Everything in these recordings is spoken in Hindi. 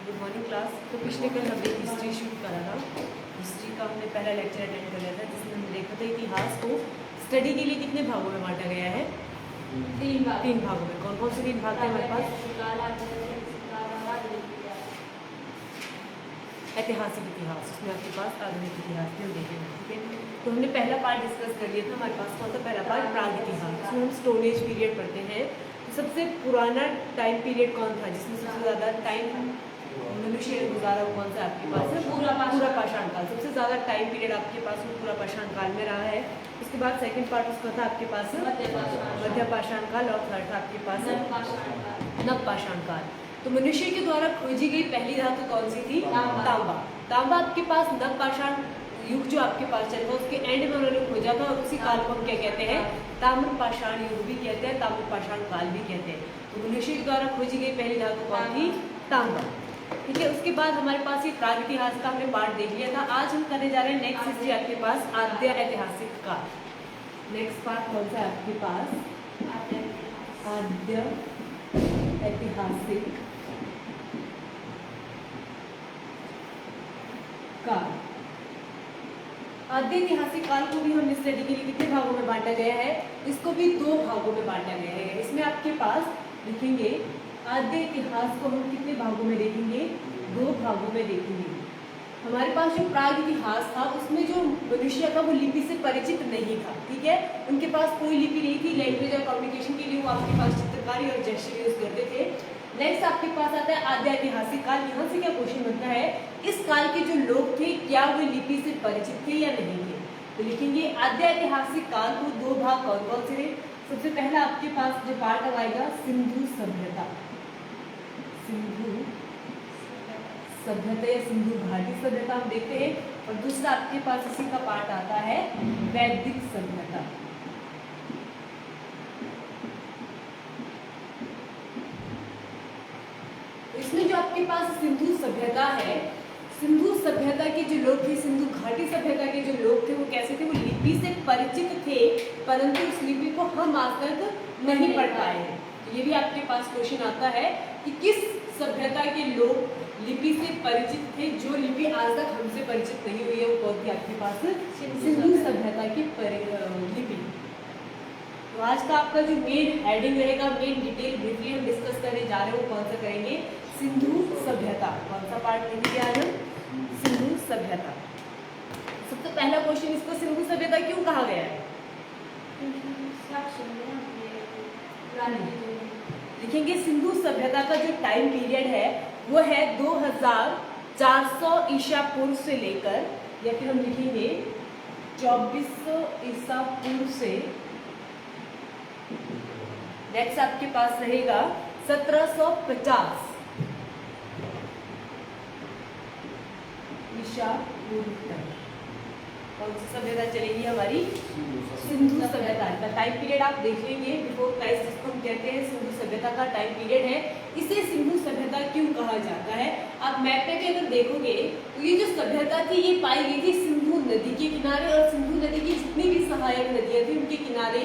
Good morning class. तो पिछले कल हमने हिस्ट्री शूट करा था। हिस्ट्री का हमने पहला लेक्चर अटेंड कर लिया था, जिसमें हमने देखा था इतिहास को स्टडी के लिए कितने भागों में बांटा गया है। तीन भागों में। कौन कौन से तीन भाग थे हमारे पास? ऐतिहासिक इतिहास, उसमें आपके पास आधुनिक इतिहास भी हम देखेंगे। ठीक है, तो हमने पहला पार्ट डिस्कस कर लिया था। हमारे पास कौन सा पहला पार्ट? प्राग इतिहास। उसमें हम स्टोन एज पीरियड पढ़ते हैं। तो सबसे पुराना टाइम पीरियड कौन था जिसमें सबसे ज़्यादा टाइम मनुष्य ने गुजारा? वो कौन सा आपके पास है? पूरा पाषाण काल। सबसे ज़्यादा टाइम पीरियड आपके पास में पूरा पाषाण काल में रहा है। उसके बाद सेकंड पार्ट उसका था आपके पास मध्य पाषाण काल, और थर्ड था आपके पास नव पाषाण काल। तो मनुष्य के द्वारा खोजी गई पहली धातु कौन सी थी? तांबा। तांबा आपके पास नव पाषाण युग जो आपके पास चल रहा है उसके एंड में उन्होंने खोजा था, और उसी काल को हम क्या कहते हैं? ताम्र पाषाण युग भी कहते हैं, ताम्र पाषाण काल भी कहते हैं। तो मनुष्य के द्वारा खोजी गई पहली धातु कौन थी? तांबा। ठीक है, उसके बाद हमारे पास ये प्राग इतिहास का हमने पार्ट देख लिया था। आज हम करने जा रहे हैं नेक्स्ट हिस्ट्री आपके पास आद्य ऐतिहासिक काल। नेक्स्ट पार्ट कौन सा है आपके पास? आद्य ऐतिहासिक काल। आद्य ऐतिहासिक काल को भी हम स्टडी के लिए कितने भागों में बांटा गया है? इसको भी दो भागों में बांटा गया है। इसमें आपके पास लिखेंगे आद्य इतिहास को हम कितने भागों में देखेंगे? दो भागों में देखेंगे। हमारे पास जो प्राग इतिहास था उसमें जो मनुष्य था वो लिपि से परिचित नहीं था। ठीक है, उनके पास कोई लिपि नहीं थी। लैंग्वेज और कम्युनिकेशन के लिए वो आपके पास चित्रकारी और जेस्चर यूज करते थे। नेक्स्ट आपके पास आता है आद्य ऐतिहासिक काल। यहाँ से क्या क्वेश्चन बनता है? इस काल के जो लोग थे क्या वो लिपि से परिचित थे या नहीं थे? तो लिखेंगे आद्य ऐतिहासिक काल को दो भाग कौन कौन से थे? सबसे पहला आपके पास जो पार्ट आएगा सिंधु सभ्यता, सिंधु सभ्यता या सिंधु घाटी सभ्यता हम देखते हैं। और दूसरा आपके पास इसी का पार्ट आता है वैदिक सभ्यता। इसमें जो आपके पास सिंधु सभ्यता है, सिंधु सभ्यता के जो लोग थे, सिंधु घाटी सभ्यता के जो लोग थे वो कैसे थे? वो लिपि से परिचित थे, परंतु उस लिपि को हम आज तक नहीं पढ़ पाए हैं। ये भी आपके पास क्वेश्चन आता है कि किस सभ्यता के लोग लिपि से परिचित थे, जो लिपि आज तक हमसे परिचित नहीं हुई है। वो कौन थी आपके पास? सिंधु सभ्यता की लिपि। तो आज का आपका जो मेन हेडिंग रहेगा, मेन डिटेल ब्रीफली हम डिस्कस करने जा रहे हैं, वो कौन सा करेंगे? सिंधु सभ्यता। कौन सा पार्ट लेंगे आज हम? सिंधु सभ्यता। सबसे पहला क्वेश्चन, इसको सिंधु सभ्यता क्यों कहा गया है? लिखेंगे सिंधु सभ्यता का जो टाइम पीरियड है वो है 2400 ईसा पूर्व से लेकर, या फिर हम लिखेंगे 2400 ईसा पूर्व से। नेक्स्ट आपके पास रहेगा 1750 ईसा पूर्व तक। कौन सी सभ्यता चलेगी हमारी? सिंधु सभ्यता का टाइम पीरियड आप देख लेंगे। बिफोर क्राइस्ट जिसको हम कहते हैं सिंधु सभ्यता का टाइम पीरियड है। इसे सिंधु सभ्यता क्यों कहा जाता है? आप मैप पे भी अगर देखोगे तो ये जो सभ्यता थी ये पाई गई थी सिंधु नदी के किनारे, और सिंधु नदी की जितनी भी सहायक नदियां थी उनके किनारे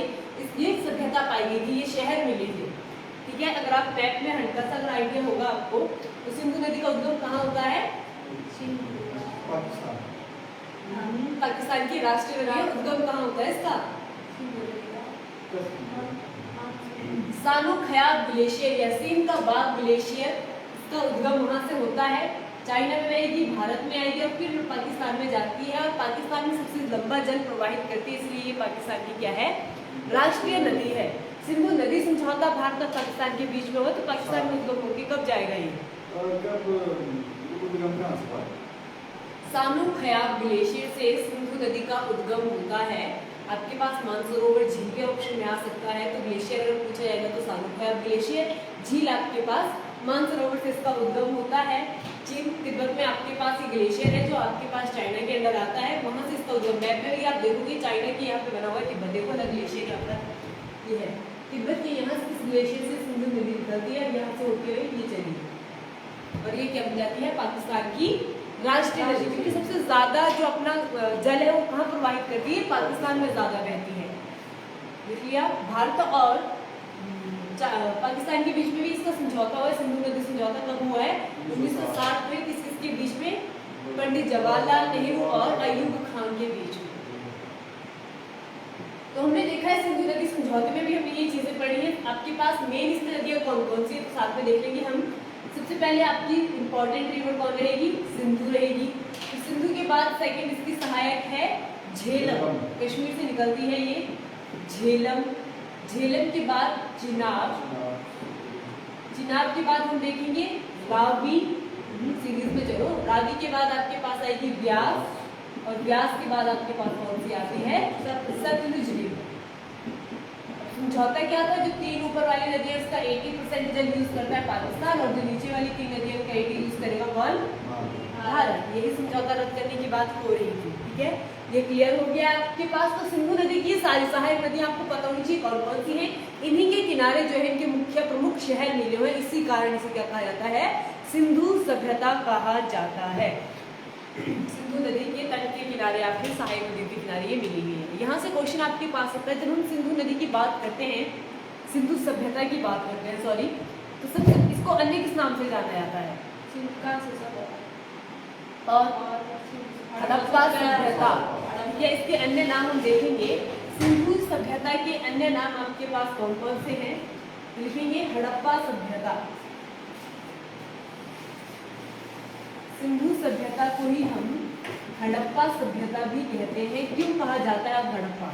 ये सभ्यता पाई गई थी। ये शहर मिले थे। ठीक है, अगर आप मैप में हल्का सा अगर आइडिया होगा आपको तो सिंधु नदी का उद्गम कहाँ होता है? पाकिस्तान की राष्ट्रीय नदी है। उद्गम कहाँ होता है इसका? सानो खयाब ग्लेशियर या सीन का बाग ग्लेशियर, इसका उद्गम वहां से होता है। चाइना में आएगी, भारत में आएगी और फिर पाकिस्तान में जाती है, और पाकिस्तान में सबसे लंबा जल प्रवाहित करती है, इसलिए ये पाकिस्तान की क्या है? राष्ट्रीय नदी है। सिंधु नदी समझौता भारत और पाकिस्तान के बीच में हो तो पाकिस्तान में उद्गम होगी। कब जाएगा ये? सानो खयाब ग्लेशियर से सिंधु नदी का उद्गम होता है। आपके पास मानसरोवर झील के ऑप्शन में आ सकता है, तो ग्लेशियर अगर पूछा जाएगा तो सानो खयाब ग्लेशियर झील आपके पास मानसरोवर से इसका उद्गम होता है। चीन तिब्बत में आपके पास ये ग्लेशियर है जो आपके पास चाइना के अंदर आता है, वहां से इसका उद्गम। मैप में भी आप देखोगे चाइना के यहाँ पे बना हुआ है, तिब्बत देखो ना ग्लेशियर यहाँ पर ये है। तिब्बत के यहाँ से इस ग्लेशियर से सिंधु नदी निकलती है, यहाँ से होते हुए ये चली और ये क्या बन जाती है? पाकिस्तान की राष्ट्रीय नदी। क्योंकि सबसे ज्यादा जो अपना जल है वो कहाँ प्रवाहित करती है? पाकिस्तान में ज्यादा बहती है। इसलिए भारत और पाकिस्तान के बीच में भी इसका समझौता हुआ है। सिंधु नदी समझौता कब हुआ है? 1960 किसके बीच में? पंडित जवाहरलाल नेहरू और अयूब खान के बीच में। तो हमने देखा है सिंधु नदी समझौते में भी हमने ये चीजें पढ़ी है। आपके पास मेन इसमें नदियां कौन कौन सी है तो साथ में देख लेंगे हम। सबसे पहले आपकी इंपॉर्टेंट रिवर कौन रहेगी? सिंधु रहेगी। तो सिंधु के बाद सेकंड इसकी सहायक है झेलम, कश्मीर से निकलती है ये झेलम। झेलम के बाद चिनाब, चिनाब के बाद हम देखेंगे रावी, सीरीज में चलो। रावी के बाद आपके पास आएगी व्यास, और व्यास के बाद आपके पास कौन सी आती है? सतलुज रिवर। समझौता क्या था? जो तीन ऊपर वाली नदियां उसका 80% जल यूज करता है पाकिस्तान, और जो नीचे वाली तीन नदियां का 80 यूज करेगा कौन? भारत। यही समझौता रद्द करने की बात हो रही थी। ठीक है, ये क्लियर हो गया आपके पास। तो सिंधु नदी की सारी सहायक नदियां आपको पता होनी चाहिए कौन कौन सी हैं। इन्हीं के किनारे जो है इनके मुख्य प्रमुख शहर मिले हुए, इसी कारण इसे क्या कहा जाता है? सिंधु सभ्यता कहा जाता है। सिंधु नदी के तट के किनारे आपके सहायक नदी के किनारे ये मिली हुई है। यहाँ से क्वेश्चन आपके पास आता है, जब हम सिंधु नदी की बात करते हैं, सिंधु सभ्यता की बात करते हैं सॉरी, तो सबसे इसको अन्य किस नाम से जाना जाता है? और हड़प्पा सभ्यता। ठीक है, इसके अन्य नाम हम देखेंगे। सिंधु सभ्यता के अन्य नाम आपके पास कौन कौन से हैं? लिखेंगे हड़प्पा सभ्यता। सिंधु सभ्यता को ही हम हड़प्पा सभ्यता भी कहते हैं। क्यों कहा जाता है अब हड़प्पा?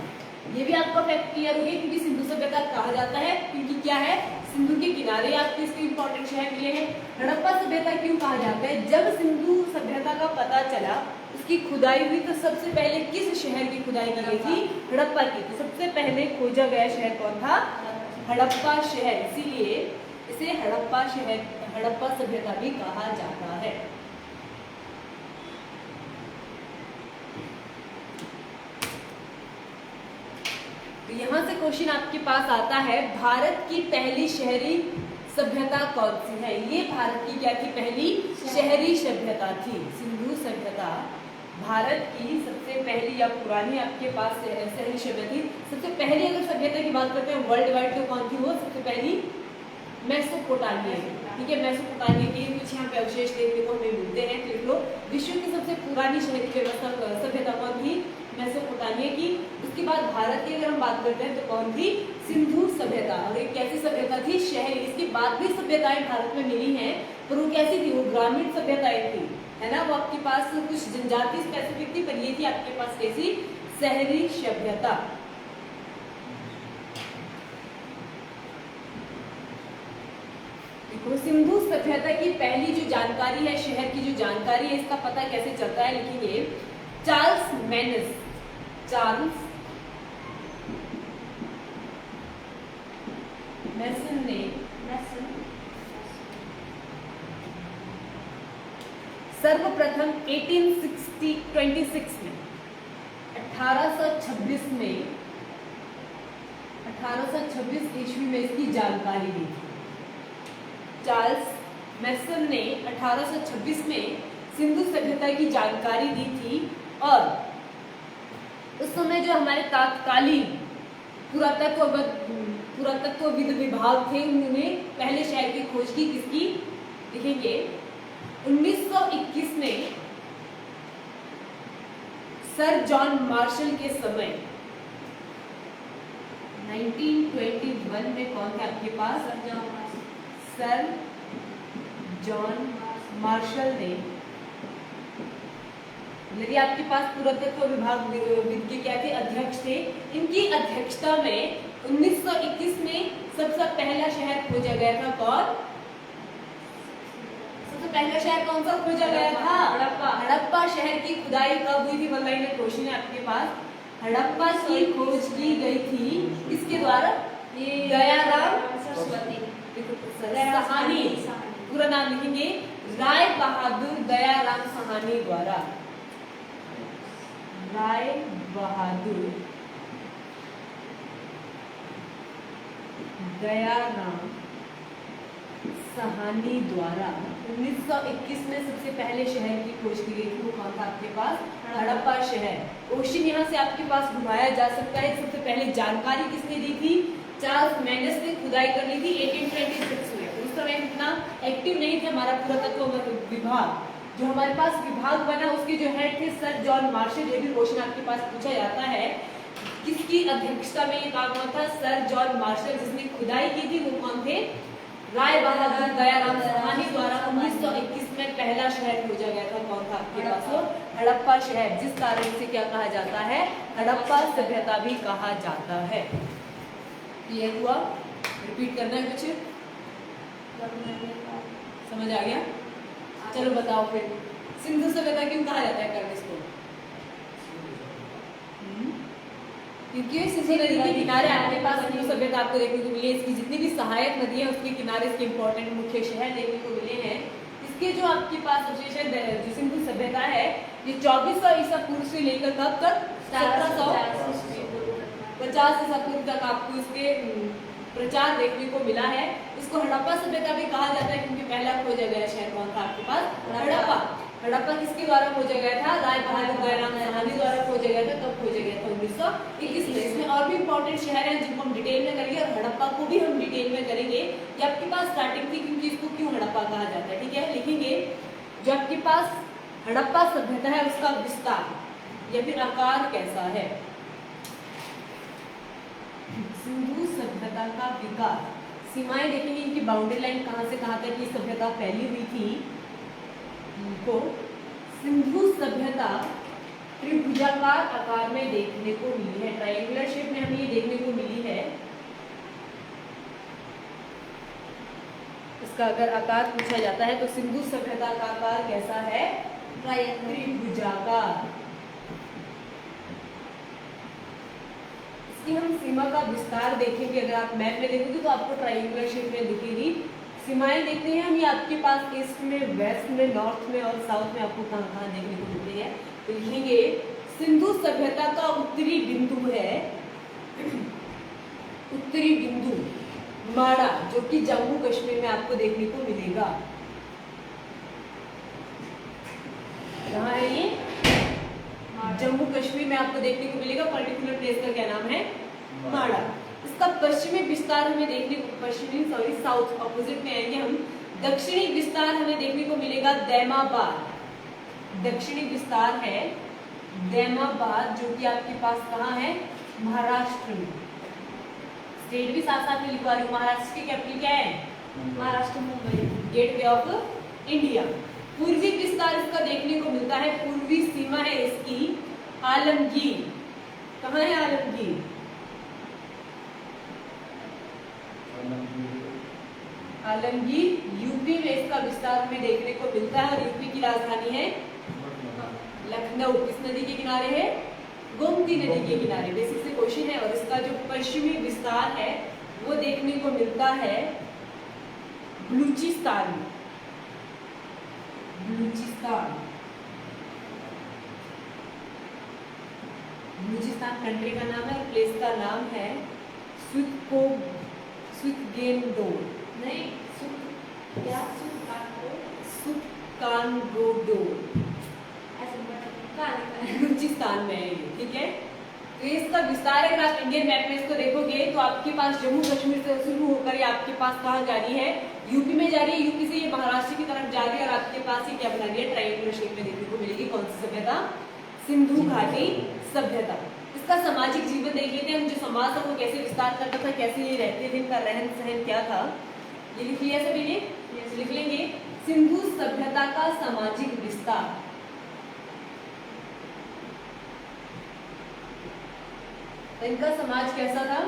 ये भी आपका फैक्ट क्लियर हो गया, क्योंकि सिंधु सभ्यता कहा जाता है क्योंकि क्या है? सिंधु के किनारे आपके इसके इंपॉर्टेंट शहर मिले हैं। हड़प्पा सभ्यता क्यों कहा जाता है? जब सिंधु सभ्यता का पता चला, उसकी खुदाई हुई, तो सबसे पहले किस शहर की खुदाई की गई थी? हड़प्पा की। तो सबसे पहले खोजा गया शहर कौन था? हड़प्पा शहर। इसीलिए इसे हड़प्पा शहर, हड़प्पा सभ्यता भी कहा जाता है। तो यहाँ से क्वेश्चन आपके पास आता है, भारत की पहली शहरी सभ्यता कौन सी है? ये भारत की क्या थी? पहली शहरी सभ्यता थी। सिंधु सभ्यता भारत की सबसे पहली या पुरानी आपके पास शहरी सभ्यता थी। सबसे पहली अगर सभ्यता की बात करते हैं वर्ल्ड वाइड, तो कौन थी वो? सबसे पहली मेसोपोटामिया। ठीक है, मेसोपोटामिया के कुछ यहाँ पे अवशेष देखने को हमें मिलते हैं। देख लो, विश्व की सबसे पुरानी शहरी व्यवस्था सभ्यता कौन थी? मेसोपोटामिया की। उसके बाद भारत की अगर हम बात करते हैं तो कौन थी? सिंधु सभ्यता। और एक कैसी सभ्यता थी? शहरी। इसके बाद भी सभ्यताएं भारत में मिली हैं, पर वो कैसी थी? वो ग्रामीण सभ्यताएं थी, है ना। वो आपके पास कुछ जनजाति स्पेसिफिक थी, पर ये थी आपके पास कैसी? शहरी सभ्यता। देखो, सिंधु सभ्यता की पहली जो जानकारी है, शहर की जो जानकारी है, इसका पता कैसे चलता है? लिखेंगे चार्ल्स मेनस। चार्ल्स मैसन ने सर्वप्रथम 1826 में 1826 ईस्वी में इसकी जानकारी दी थी। चार्ल्स मैसन ने 1826 में सिंधु सभ्यता की जानकारी दी थी, और उस समय जो हमारे तत्कालीन पुरातत्वविद विभाग थे, उन्होंने पहले शहर की खोज की। किसकी? लिखेंगे 1921 में सर जॉन मार्शल के समय। 1921 में कौन थे आपके पास? सर जॉन मार्शल ने, यदि आपके पास पुरातत्व विभाग के क्या थे? अध्यक्ष थे। इनकी अध्यक्षता में 1921 में सबसे पहला शहर खोजा गया था। कौन? सबसे पहला शहर कौन सा खोजा गया था? हड़प्पा शहर की खुदाई कब हुई थी? मतलब ये क्वेश्चन है आपके पास। हड़प्पा की खोज की गई थी किसके द्वारा? दयाराम साहनी। पूरा नाम लिखेंगे राय बहादुर दयाराम साहनी द्वारा। राय बहादुर दयाराम साहनी द्वारा 1921 में सबसे पहले शहर की खोज की गई थी। वो कौन था आपके पास? हड़प्पा शहर। क्वेश्चन यहाँ से आपके पास घुमाया जा सकता है। सबसे पहले जानकारी किसने दी थी? चार्ल्स मेनस ने खुदाई कर ली थी 1826 में। उस समय इतना एक्टिव नहीं थे हमारा पुरातत्व विभाग, जो हमारे पास विभाग बना उसके जो हेड थे सर जॉन मार्शल। ये भी क्वेश्चन आपके पास पूछा जाता है, किसकी अध्यक्षता में ये काम हुआ था? Sir John Marshall. जिसने खुदाई की थी वो कौन थे? राय बहादुर दयाराम साहनी द्वारा 1921 में पहला शहर खोजा गया था। कौन था आपके पास? वो हड़प्पा शहर, जिस कारण से क्या कहा जाता है? हड़प्पा सभ्यता भी कहा जाता है। ये हुआ, रिपीट करना है कुछ? समझ आ गया? चलो बताओ फिर, सिंधु सभ्यता क्यों कहा जाता है कर्निस को? क्योंकि सिंधु नदी के किनारे आपके पास सिंधु सभ्यता आपको देखने को मिली है। इसकी जितनी भी सहायक नदी है उसके किनारे इसके इंपॉर्टेंट मुख्य शहर देखने को मिले हैं। इसके जो आपके पास अवशेष है, जो सिंधु सभ्यता है, ये 2400 ईसा पूर्व से लेकर कब तक? 1750 ईसा पूर्व तक आपको इसके प्रचार देखने को मिला है। इसको हड़प्पा सभ्यता भी कहा जाता है क्योंकि पहला खोजा गया शहर कौन था आपके पास? हड़प्पा। हड़प्पा किसके द्वारा खोजा गया था? राय बहादुर दयाराम साहनी द्वारा खोजा गया था। कब खोजा गया था? 1921 में। इसमें और भी इंपॉर्टेंट शहर हैं जिनको हम डिटेल में करेंगे और हड़प्पा को भी हम डिटेल में करेंगे। ये आपके पास स्टार्टिंग थी क्योंकि इसको क्यों हड़प्पा कहा जाता है, ठीक है? लिखेंगे जो आपके पास हड़प्पा सभ्यता है उसका विस्तार या फिर आकार कैसा है? सिंधु सभ्यता का विकास, सीमाएं देखेंगे, इनकी बाउंड्री लाइन कहां से कहां तक ये सभ्यता फैली हुई थी। तो सिंधु सभ्यता त्रिभुजाकार आकार में देखने को मिली है, ट्रायंगुलर शेप में हमें ये देखने को मिली है। इसका अगर आकार पूछा जाता है तो सिंधु सभ्यता का आकार कैसा है? त्रिभुजाकार। इसकी हम सीमा का विस्तार देखेंगे। अगर आप मैप में देखोगे तो आपको ट्रायंगुलर शेप में दिखेगी। सीमाएं देखते हैं हम, ये आपके पास ईस्ट में, वेस्ट में, नॉर्थ में और साउथ में आपको कहाँ कहाँ देखने को मिलते हैं। तो लिखेंगे सिंधु सभ्यता का उत्तरी बिंदु है, उत्तरी बिंदु माड़ा, जो कि जम्मू कश्मीर में आपको देखने को मिलेगा। कहाँ है ये? जम्मू कश्मीर में आपको देखने को मिलेगा। पर्टिकुलर प्लेस का क्या नाम है? माड़ा। इसका पश्चिमी विस्तार हमें देखने को, साउथ ऑपोजिट में आएंगे हम। दक्षिणी विस्तार हमें देखने को मिलेगा दैमाबाद। दक्षिणी विस्तार है दैमाबाद, जो कि आपके पास कहाँ है? महाराष्ट्र में। स्टेट भी साथ साथ में लिखवा रही हूँ। महाराष्ट्र की कैपिटल क्या है? Maharashtra, Mumbai, gateway of India. पूर्वी विस्तार इसका देखने को मिलता है, पूर्वी सीमा है इसकी आलमगीर। कहाँ है आलमगीर? आलमगीर यूपी में इसका विस्तार हमें देखने को मिलता है और यूपी की राजधानी है लखनऊ। किस नदी के किनारे है? गोमती नदी के किनारे। बेसिक से क्वेश्चन है। और इसका जो पश्चिमी विस्तार है वो देखने को मिलता है बलूचिस्तान में। बलूचिस्तान कंट्री का नाम है, प्लेस का नाम है सुतगेनडोर, नहीं सुतकानगोडोर, बलूचिस्तान में है ये, ठीक है? तो इसका विस्तार अगर आप इंडियन मैप में इसको देखोगे तो आपके पास जम्मू कश्मीर से शुरू होकर ये आपके पास कहाँ जा रही है? यूपी में जा रही है। यूपी से ये महाराष्ट्र की तरफ जा रही है और आपके पास ये क्या बना रही है? ट्रायंगुलर शेप में देखने को मिलेगी। कौन सी सभ्यता? सिंधु घाटी सभ्यता। इसका सामाजिक जीवन देख लेते हैं हम। जो समाज था वो कैसे विस्तार करता था, कैसे ये रहते थे, इनका रहन सहन क्या था, ये लिख लिया सभी ने? लिख लेंगे सिंधु सभ्यता का सामाजिक विस्तार। इनका समाज कैसा था?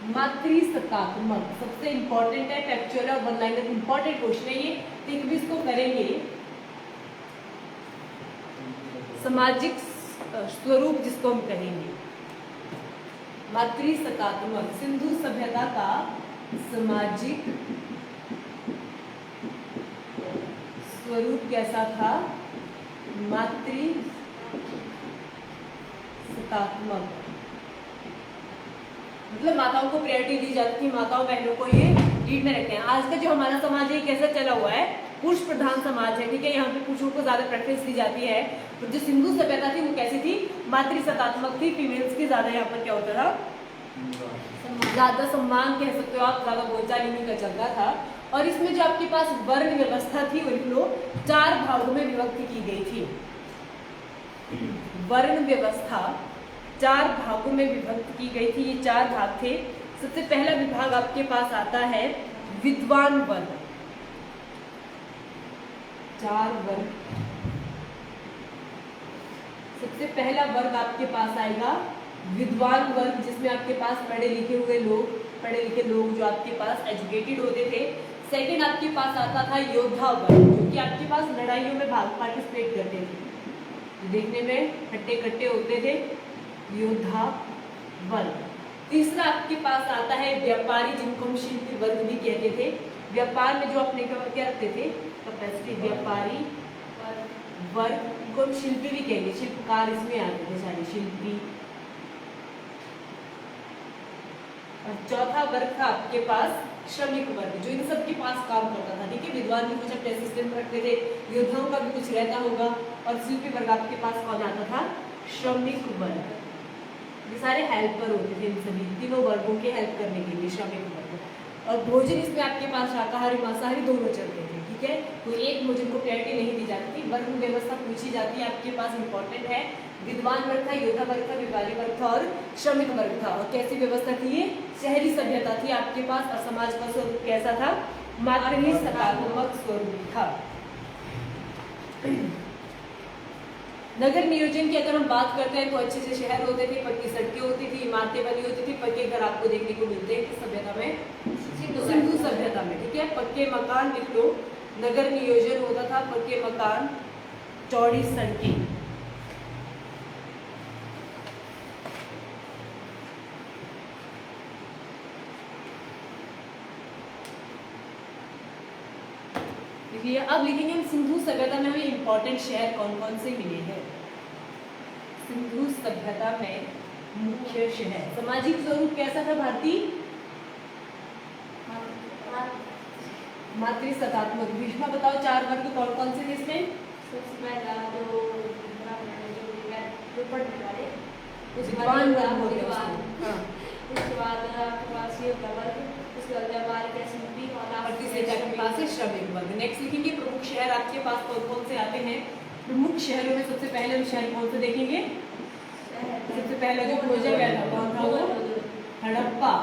मातृसत्तात्मक। सबसे इंपॉर्टेंट है, फैक्चुअल और वन लाइनर इंपॉर्टेंट क्वेश्चन है ये, एक भी इसको करेंगे। सामाजिक स्वरूप जिसको हम कहेंगे मातृसत्तात्मक। सिंधु सभ्यता का सामाजिक स्वरूप कैसा था? मातृसत्तात्मक। मतलब माताओं को प्रायोरिटी दी जाती थी, माताओं बहनों को ये लीड में रखते हैं। आज का जो हमारा समाज है कैसा चला हुआ है? पुरुष प्रधान समाज है, ठीक है? यहाँ पे पुरुषों को ज्यादा प्रेफरेंस दी जाती है। तो जो सिंधु सभ्यता थी वो कैसी थी? मातृसत्तात्मक थी। फीमेल्स की ज्यादा यहाँ पर क्या होता था? ज़्यादा सम्मान कह सकते हो आप, ज़्यादा बोलचाल इन्हीं का चलता था। और इसमें जो आपके पास वर्ण व्यवस्था थी वो लिख लो 4 भागों में विभक्त की गई थी। वर्ण व्यवस्था 4 भागों में विभक्त की गई थी। ये 4 भाग थे। सबसे पहला विभाग आपके पास आता है विद्वान वर्ग। 4 वर्ग। सबसे पहला वर्ग आपके पास आएगा विद्वान वर्ग, जिसमें आपके पास पढ़े लिखे लोग जो आपके पास एजुकेटेड होते थे। सेकंड आपके पास आता था योद्धा वर्ग, जो कि आपके पास लड़ाइयों में पार्टिसिपेट करते थे, देखने में हट्टे कट्टे होते थे, योद्धा वर्ग। तीसरा आपके पास आता है व्यापारी, जिनको हम शिल्पी वर्ग भी कहते थे। व्यापार में जो अपने क्या रखते थे, कैपेसिटी। व्यापारी वर्ग को हम शिल्पी भी कहेंगे, शिल्पकार इसमें आते थे सारे, शिल्पी। और चौथा वर्ग था आपके पास श्रमिक वर्ग, जो इन सब के पास काम करता था। ठीक है, विद्वान भी कुछ अपने असिस्टेंट रखते थे, योद्धाओं का भी कुछ रहता होगा, और शिल्पी वर्ग आपके पास कौन आता था, श्रमिक वर्ग। ये सारे हेल्पर होते थे, इन सभी तीनों वर्गों के हेल्प करने के लिए श्रमिक वर्ग। और भोजन इसमें आपके पास शाकाहारी मांसाहारी दोनों चलते थे। ठीक है, कोई एक भोजन को प्रायोरिटी नहीं दी जाती थी। वर्ग व्यवस्था पूछी जाती है, आपके पास इंपॉर्टेंट है। विद्वान वर्ग था, योद्धा वर्ग था, व्यापारी वर्ग था और श्रमिक वर्ग था। और कैसी व्यवस्था थी ये, शहरी सभ्यता थी आपके पास। और समाज का स्वरूप कैसा था, मातृ सकारात्मक स्वरूप था। नगर नियोजन की अगर हम बात करते हैं तो अच्छे से शहर होते थे, पक्की सड़कें होती थी, इमारतें बनी होती थी, पक्के घर आपको देखने को मिलते हैं किस सभ्यता में, सिंधु सभ्यता में। ठीक है, पक्के मकान लिख लो, नगर नियोजन होता था, पक्के मकान, चौड़ी सड़कें। लिखिए। अब लिखेंगे हम सिंधु सभ्यता में हमें इंपॉर्टेंट शहर कौन कौन से मिले हैं। सिंधु सभ्यता में मुख्य शहर, सामाजिक स्वरूप कैसा था भारतीय, मातृ सकारात्मक। भीष्मा बताओ 4 वर्ग कौन कौन से थे इसमें, विद्वान वर्ग हो गया, उसके बाद आपके पास ये वर्ग, उसके बाद व्यापार का शिल्पी, और तीसरे आपके पास है श्रमिक वर्ग। नेक्स्ट लिखेंगे प्रमुख शहर आपके पास कौन कौन से आते हैं। प्रमुख शहरों में सबसे पहले हम शहर कौन से देखेंगे, सबसे पहले जो खोजा गया था कौन था वो, हड़प्पा।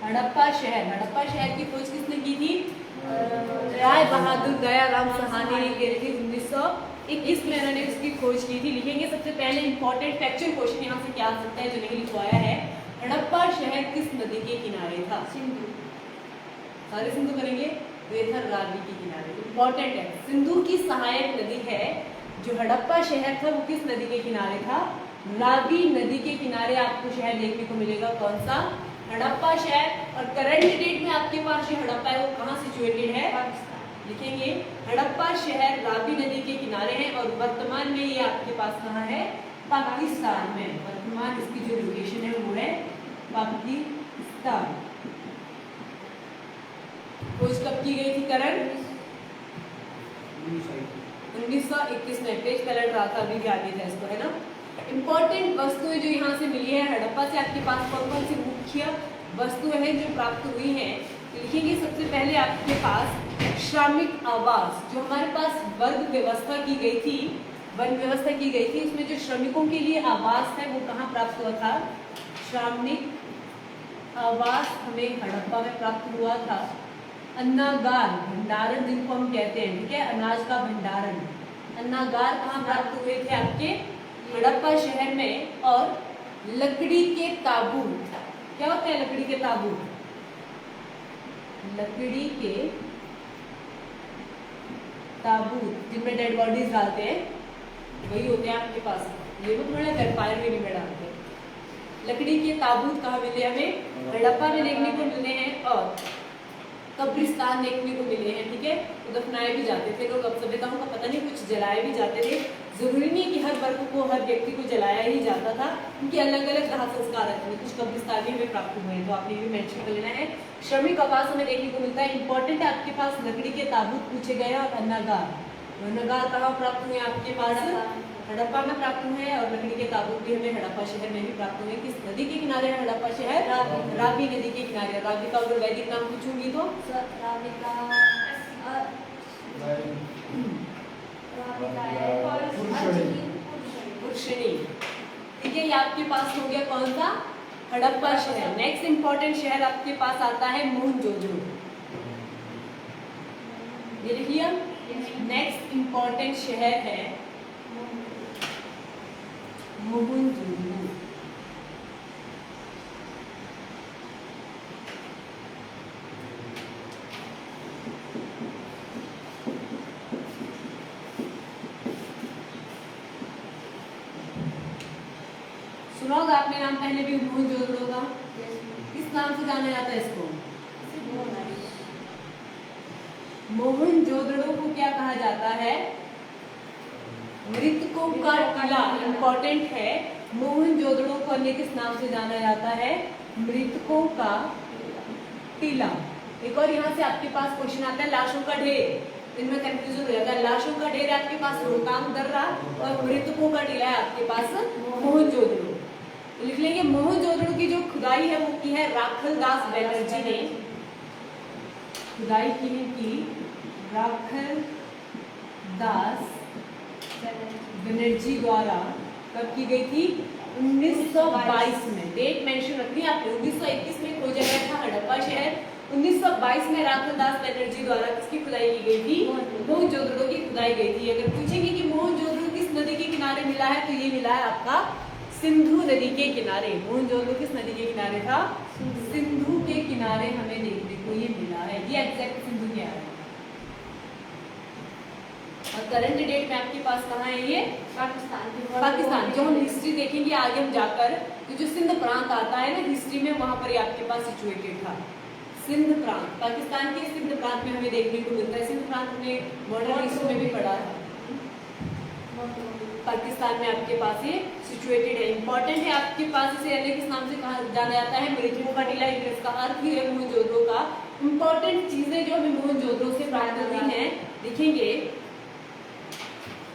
हड़प्पा शहर की खोज किसने की थी, राय बहादुर दयाराम सहानी ने की थी 1921 में इन्होंने उसकी खोज की थी। लिखेंगे सबसे पहले इंपॉर्टेंट फैक्चुअल क्वेश्चन यहाँ से क्या आ सकता है जो नहीं लिखवाया है, हड़प्पा शहर किस नदी के किनारे था, सिंधु। सारे सिंधु करेंगे, वेथर रावी के किनारे। इंपॉर्टेंट है, सिंधु की सहायक नदी है। जो हड़प्पा शहर था वो किस नदी के किनारे था, रावी नदी के किनारे आपको शहर देखने को मिलेगा। कौन सा, हड़प्पा शहर। और करंट डेट में आपके पास जो हड़प्पा है वो कहाँ सिचुएटेड है, पाकिस्तान। लिखेंगे हड़प्पा शहर रावी नदी के किनारे है और वर्तमान में ये आपके पास कहाँ है, पाकिस्तान में। वर्तमान इसकी जो लोकेशन है वो है पाकिस्तान। खोज कब की गई थी करण, 1921 में। पेज पलट रहा था अभी, ध्यान नहीं था इसको, है ना। इंपॉर्टेंट वस्तुएं जो यहाँ से मिली है हड़प्पा से, आपके पास कौन कौन सी मुख्य वस्तुएं हैं जो प्राप्त हुई हैं। लिखेंगे सबसे पहले आपके पास श्रमिक आवास, जो हमारे पास वर्ग व्यवस्था की गई थी, वन व्यवस्था की गई थी, उसमें जो श्रमिकों के लिए आवास है वो कहाँ प्राप्त हुआ था, श्रमिक आवास हमें हड़प्पा में प्राप्त हुआ था। अन्नागार भंडारण जिनको हम कहते हैं, ठीक है, अनाज का भंडारण, अन्नागार कहाँ प्राप्त हुए थे, आपके हड़प्पा शहर में। और लकड़ी के ताबूत, क्या होते हैं लकड़ी के ताबूत, लकड़ी के ताबूत जिनमें डेड बॉडीज डालते हैं वही होते हैं आपके पास। ये लोग थोड़ा वेम्पायर में नहीं डालते। लकड़ी के ताबूत कहाँ मिले हमें, हड़प्पा में देखने को मिले हैं। और कब्रिस्तान देखने को मिले हैं, ठीक है, तो दफनाए भी जाते थे लोग। अब सभ्यताओं का पता नहीं, कुछ जलाए भी जाते थे। जरूरी नहीं कि हर वर्ग को, हर व्यक्ति को जलाया ही जाता था, उनके अलग अलग दाह संस्कार रहते थे। कुछ कब्रिस्तान भी हमें प्राप्त हुए हैं, तो आपने भी मेंशन कर लेना है। श्रमिक आवास हमें देखने को मिलता है। इंपॉर्टेंट है आपके पास लकड़ी के ताबूत पूछे गए और अन्नागार, नगार कहाँ प्राप्त हुए आपके पास? हड़प्पा में प्राप्त हुए हैं। और लकड़ी के ताबूत भी हमें हड़प्पा शहर में भी प्राप्त हुए। किस नदी के किनारे है हड़प्पा शहर? रावी नदी के किनारे। रावी का अगर वैदिक नाम पूछूंगी तो पुरुषणी। ठीक है, ये आपके पास हो गया कौन सा? हड़प्पा शहर। नेक्स्ट इंपॉर्टेंट शहर आपके पास आता है मोहनजोदड़ो। ये लिखिए, नेक्स्ट इंपॉर्टेंट शहर है मोहनजोदड़ो। सुना होगा आपने नाम पहले भी मोहनजोदड़ो का। किस नाम से जाना जाता है इसको? मोहनजोदड़ो को क्या कहा जाता है? मृतकों का टीला। इंपॉर्टेंट है, मोहनजोदड़ो को अन्य किस नाम से जाना जाता है? मृतकों का टीला। एक और यहाँ से आपके पास क्वेश्चन आता है लाशों का ढेर। इनमें कंफ्यूजन हो जाता है। लाशों का ढेर आपके पास रोहतांग दर्रा और मृतकों का टीला है आपके पास मोहनजोदड़ो। तो लिख लेंगे मोहनजोदड़ो की जो खुदाई है वो की है राखल दास बैनर्जी ने। खुदाई की है कि राखल दास बनर्जी द्वारा कब की गई थी? 1922 में। डेट मेंशन रखनी है आपने। 1921 में खोजा गया था हड़प्पा शहर। 1922 में राखल दास बनर्जी द्वारा किसकी खुदाई की गई थी? मोहनजोदड़ो की खुदाई गई थी। अगर पूछेंगे कि मोहनजोदड़ो किस नदी के किनारे मिला है तो ये मिला है आपका सिंधु नदी के किनारे। मोहनजोदड़ो किस नदी के किनारे था? सिंधु के किनारे हमें देखने को ये मिला है। ये एग्जैक्ट सिंधु के आ रहा है। और करंट डेट में आपके पास कहाँ है ये? पाकिस्तान। जो हम हिस्ट्री देखेंगे आगे हम जाकर, तो जो सिंध प्रांत आता है ना हिस्ट्री में, वहां पर ये आपके पास सिचुएटेड था। सिंध प्रांत, पाकिस्तान के सिंध प्रांत में हमें देखने को मिलता है। सिंध प्रांत हमने मॉडर्न हिस्ट्री में भी पढ़ा था। पाकिस्तान में आपके पास ये सिचुएटेड है। इंपॉर्टेंट है आपके पास। इसे अन्य किस नाम से कहा जाना जाता है? मृतकों का टीला। इसका अर्थ ही है मोहनजोदड़ो का। इंपॉर्टेंट चीजें जो हमें मोहनजोदड़ो से प्राप्त हुई हैं देखेंगे।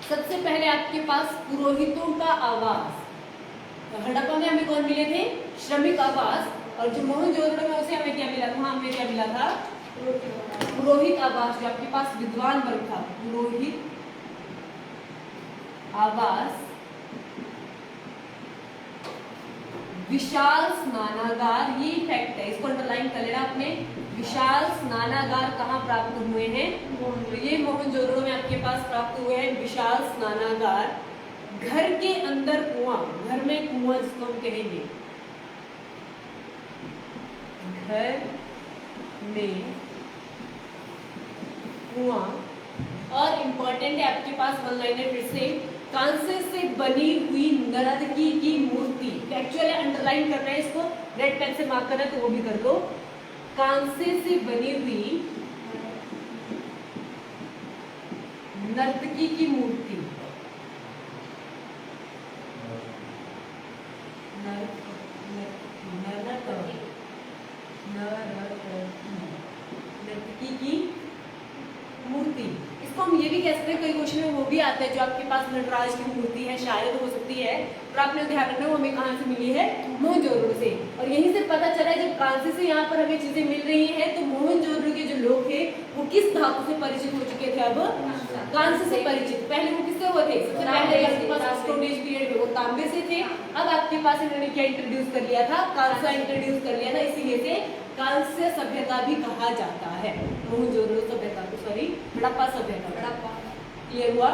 सबसे पहले आपके पास पुरोहितों का आवास। हड़प्पा में हमें कौन मिले थे? श्रमिक आवास। और जो मोहनजोदड़ो में उसे हमें क्या मिला था? हमें क्या मिला था? पुरोहित आवास। जो आपके पास विद्वान वर्ग था, पुरोहित आवास। विशाल स्नानागार, ये फैक्ट है, इसको अंडरलाइन कर लेना आपने। विशाल स्नानागार कहाँ प्राप्त हुए हैं? तो ये मोहनजोदड़ो में आपके पास प्राप्त हुए हैं विशाल स्नानागार। घर के अंदर कुआं, घर में कुआं जिसको हम कहेंगे, घर में कुआं। और इम्पोर्टेंट है आपके पास वन लाइनर फिर से, कांसे से बनी हुई नर्तकी की मूर्ति। एक्चुअली अंडरलाइन करना है इसको, रेड पेन से मार्क करना है तो वो भी कर दो। कांसे से बनी हुई नर्तकी की मूर्ति। नर्तकी की मूर्ति। इसको हम ये भी कह सकते हैं, कई क्वेश्चन में वो भी आता है जो आपके पास नटराज की मूर्ति है, शायद हो सकती है, पर आपने ध्यान रखना वो हमें कहाँ से मिली है? मोहनजोदड़ो से। और यहीं से पता चला है जब कांसे से यहाँ पर हमें चीजें मिल रही हैं तो मोहनजोदड़ो के जो लोग थे वो किस धातु से परिचित हो चुके थे? अब कांसे से परिचित। पहले वो किससे हुए थे? सबसे पहले आपके पास स्टोनेज पीरियड में वो तांबे से थे। अब आपके पास इन्होंने क्या इंट्रोड्यूस कर लिया था? कांसा इंट्रोड्यूस कर लिया था, इसीलिए से कांस्य सभ्यता भी कहा जाता है मोहनजोदड़ो सभ्यता को, सॉरी हड़प्पा सभ्यता। क्लियर हुआ?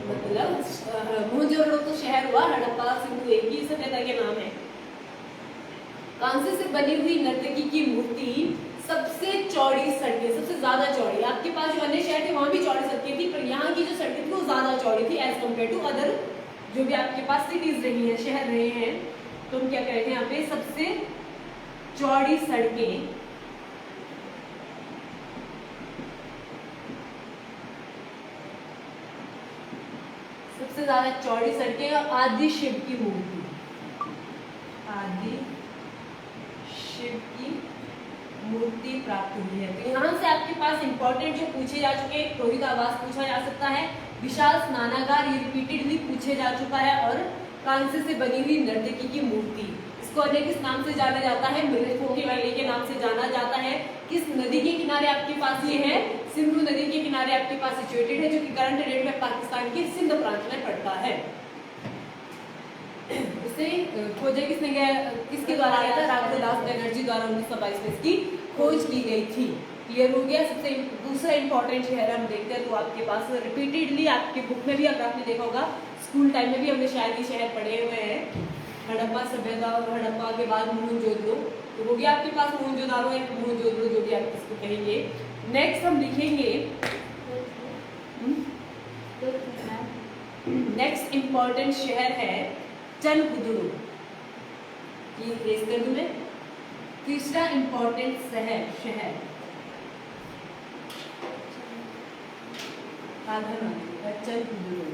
मतलब मोहनजोदड़ो तो शहर हुआ, हड़प्पा सिंधु एक ही सभ्यता के नाम है। कांसे से बनी हुई नर्तकी की मूर्ति, सबसे चौड़ी सड़कें, सबसे ज्यादा चौड़ी। आपके पास जो अन्य शहर थे वहां भी चौड़ी सड़कें थी, पर यहाँ की जो सड़कें थी वो ज्यादा चौड़ी थी एज कम्पेयर टू अदर जो भी आपके पास सिटीज रही हैं, शहर रहे हैं। तो हम क्या कह रहे थे यहाँ पे? सबसे चौड़ी सड़कें, सबसे ज्यादा चौड़ी सड़कें और आदि शिव की मूर्ति, आदि शिव की मूर्ति प्राप्त हुई है। तो यहाँ से आपके पास इंपॉर्टेंट जो पूछे जा चुके हैं, क्रोधित आवास पूछा जा सकता है, विशाल स्नानागार ये रिपीटेडली पूछे जा चुका है, और कांसे से बनी हुई नर्तकी की मूर्ति, इसको अन्य किस नाम से जाना जाता है, मृतकों की वैली के नाम से जाना जाता है। किस नदी के किनारे आपके पास ये है, सिंधु नदी के किनारे आपके पास सिचुएटेड है, जो कि करंट डेट में पाकिस्तान के सिंध प्रांत में पड़ता है। इसे खोजा किसने गया, किसके द्वारा आया था, राघवदास बनर्जी द्वारा 1922 में इसकी खोज की गई थी। क्लियर हो गया। सबसे दूसरा इंपॉर्टेंट शहर हम देखते हैं, तो आपके पास रिपीटेडली आपके बुक में भी, अगर आपने देखा होगा स्कूल टाइम में भी हमने शायद ये शहर पढ़े हुए हैं, हड़प्पा सभ्यता, और हड़प्पा के बाद मोहनजोदड़ो, तो हो गया आपके पास मोहनजोदारो या मोहनजोदड़ो, जो भी आप इसको कहेंगे। नेक्स्ट हम लिखेंगे, नेक्स्ट इंपॉर्टेंट शहर है चनहुदड़ो, ये ट्रेस कर दूं मैं। तीसरा इंपॉर्टेंट शहर चनहुदड़ो।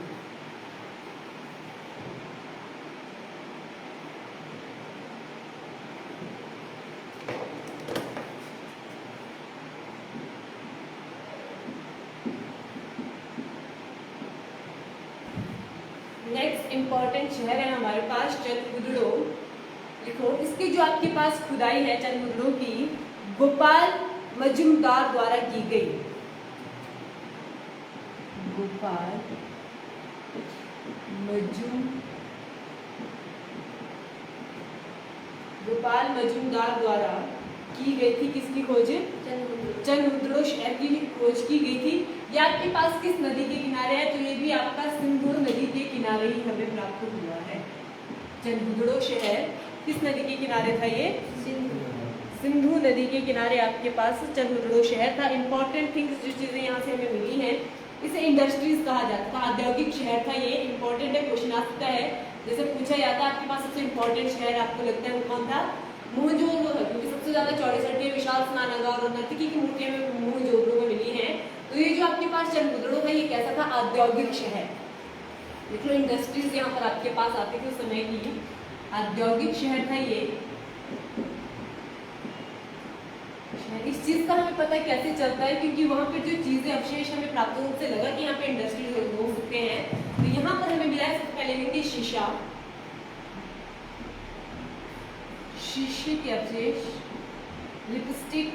नेक्स्ट इंपॉर्टेंट शहर है हमारे पास चनहुदड़ो। देखो, इसकी जो आपके पास खुदाई है चनहुदड़ो की, गोपाल मजूमदार द्वारा की गई। गोपाल मजूमदार द्वारा की गई थी। किसकी खोज, चनहुदड़ो शहर की खोज की गई थी। ये आपके पास किस नदी के किनारे है, तो ये भी आपका सिंधु नदी के किनारे ही हमें प्राप्त हुआ है। चनहुदड़ो शहर किस नदी के किनारे था, ये सिंधु नदी के किनारे आपके पास चनहुदड़ो शहर था। इंपॉर्टेंट थिंग्स जो चीजें यहाँ से हमें मिली हैं, इसे इंडस्ट्रीज कहा जाता था, औद्योगिक शहर था ये। इंपॉर्टेंट है, क्वेश्चन आ सकता है, जैसे पूछा जाता है आपके पास सबसे इंपॉर्टेंट शहर आपको लगता है वो कौन था, मोहनजोदड़ो था, क्योंकि सबसे ज्यादा चौड़ी सड़कें, विशाल स्नानागार और नर्तकी की मूर्तियां में मोहनजोदड़ो में मिली हैं। तो ये जो आपके पास चनहुदड़ो था, ये कैसा था, औद्योगिक शहर। देख लो, इंडस्ट्रीज यहाँ पर आपके पास आती थी उस समय की, औद्योगिक शहर था ये। इस चीज का हमें पता कैसे चलता है, क्योंकि वहां पे जो चीजें अवशेष हमें प्राप्त हो, उनसे लगा कि यहाँ पे इंडस्ट्रीज हो सकते हैं। तो यहाँ पर हमें मिला है, सबसे पहले लेंगे शीशा, शीशे के अवशेष, लिपस्टिक,